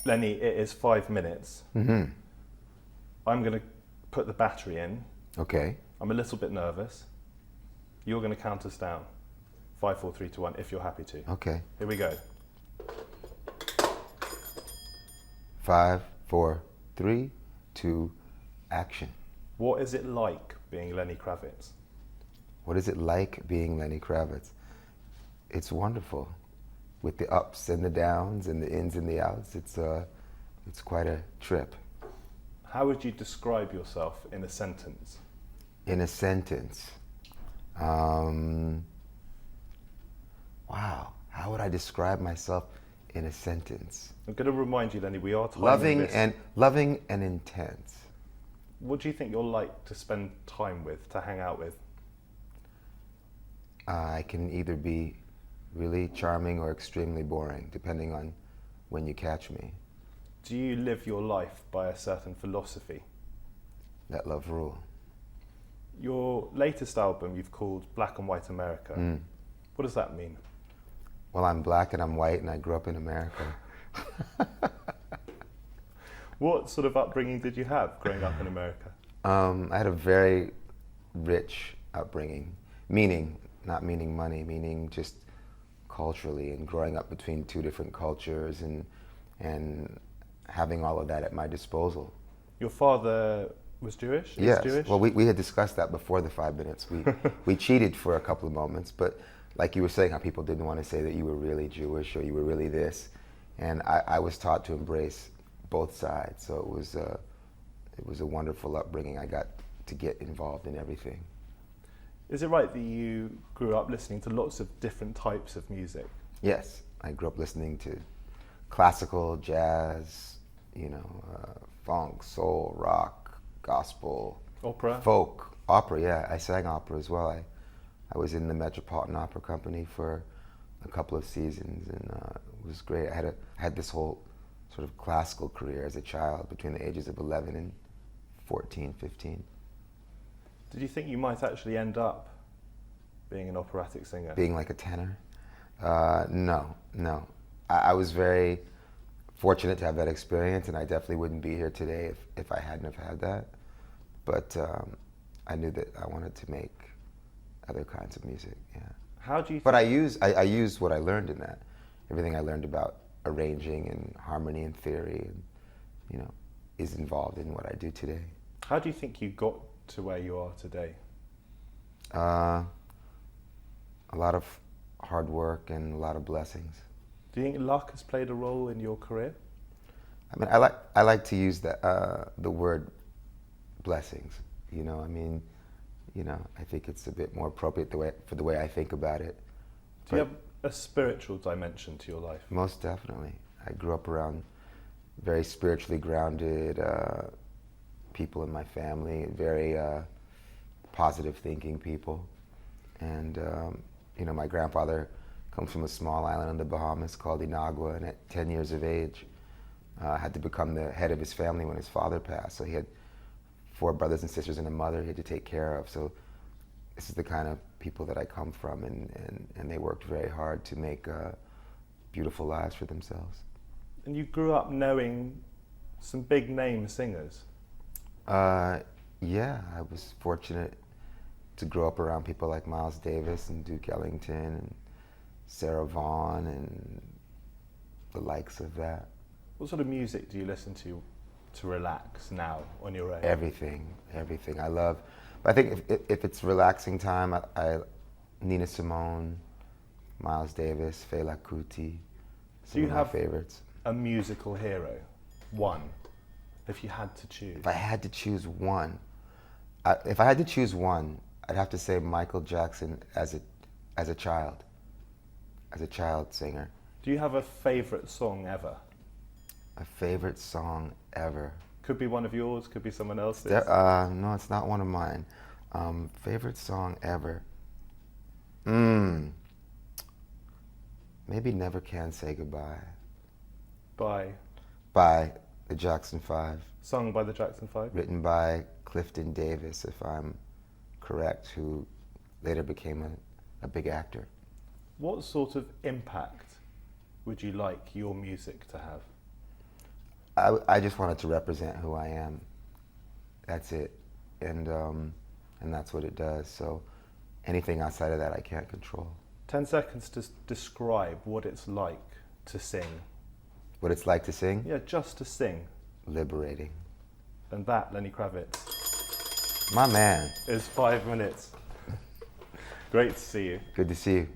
Lenny, it is 5 minutes. Mm-hmm. I'm going to put the battery in. Okay. I'm a little bit nervous. You're going to count us down. 5, 4, 3, 2, 1, if you're happy to. Okay. Here we go. 5, 4, 3, 2, action. What is it like being Lenny Kravitz? What is it like being Lenny Kravitz? It's wonderful. With the ups and the downs and the ins and the outs, it's quite a trip. How would you describe yourself in a sentence? In a sentence, wow, how would I describe myself in a sentence? I'm going to remind you, Lenny, we are timing Loving and intense. What do you think you're like to spend time with, to hang out with? I can either be really charming or extremely boring, depending on when you catch me. Do you live your life by a certain philosophy? Let love rule. Your latest album you've called Black and White America. What does that mean? Well, I'm black and I'm white and I grew up in America. What sort of upbringing did you have growing up in America? I had a very rich upbringing, not meaning money, meaning just culturally, and growing up between two different cultures and having all of that at my disposal. Your father was Jewish? Yes. Jewish? Well, we had discussed that before the 5 minutes. We cheated for a couple of moments, but like you were saying, how people didn't want to say that you were really Jewish or you were really this, and I was taught to embrace both sides. So it was a wonderful upbringing. I got to get involved in everything. Is it right that you grew up listening to lots of different types of music? Yes, I grew up listening to classical, jazz, funk, soul, rock, gospel, Opera? folk, opera. Yeah, I sang opera as well. I was in the Metropolitan Opera Company for a couple of seasons, and it was great. I had this whole sort of classical career as a child between the ages of 11 and 14, 15. Did you think you might actually end up being an operatic singer? Being like a tenor? No. I was very fortunate to have that experience, and I definitely wouldn't be here today if I hadn't have had that. But I knew that I wanted to make other kinds of music, yeah. How do you But I use what I learned in that. Everything I learned about arranging and harmony and theory and, is involved in what I do today. How do you think you got to where you are today? A lot of hard work and a lot of blessings. Do you think luck has played a role in your career? I mean, I like to use the word blessings. I think it's a bit more appropriate for the way I think about it. Do you have a spiritual dimension to your life? Most definitely. I grew up around very spiritually grounded people in my family, very positive thinking people. And, my grandfather comes from a small island in the Bahamas called Inagua, and at 10 years of age, had to become the head of his family when his father passed. So he had 4 brothers and sisters and a mother he had to take care of. So this is the kind of people that I come from, and they worked very hard to make beautiful lives for themselves. And you grew up knowing some big name singers? Yeah, I was fortunate to grow up around people like Miles Davis and Duke Ellington and Sarah Vaughan and the likes of that. What sort of music do you listen to relax now on your own? Everything I love. But I think if it's relaxing time, I Nina Simone, Miles Davis, Fela Kuti, some of my favorites. A musical hero? One, if you had to choose. If I had to choose one, I'd have to say Michael Jackson as a child singer. Do you have a favorite song ever? A favorite song ever? Could be one of yours, could be someone else's. No, it's not one of mine. Favorite song ever? Maybe Never Can Say Goodbye. By the Jackson 5. Sung by the Jackson 5? Written by Clifton Davis, if I'm correct, who later became a big actor. What sort of impact would you like your music to have? I just wanted to represent who I am. That's it, and that's what it does. So anything outside of that, I can't control. 10 seconds to describe what it's like to sing. What it's like to sing? Yeah, just to sing. Liberating. And that, Lenny Kravitz, My man. is 5 minutes. Great to see you. Good to see you.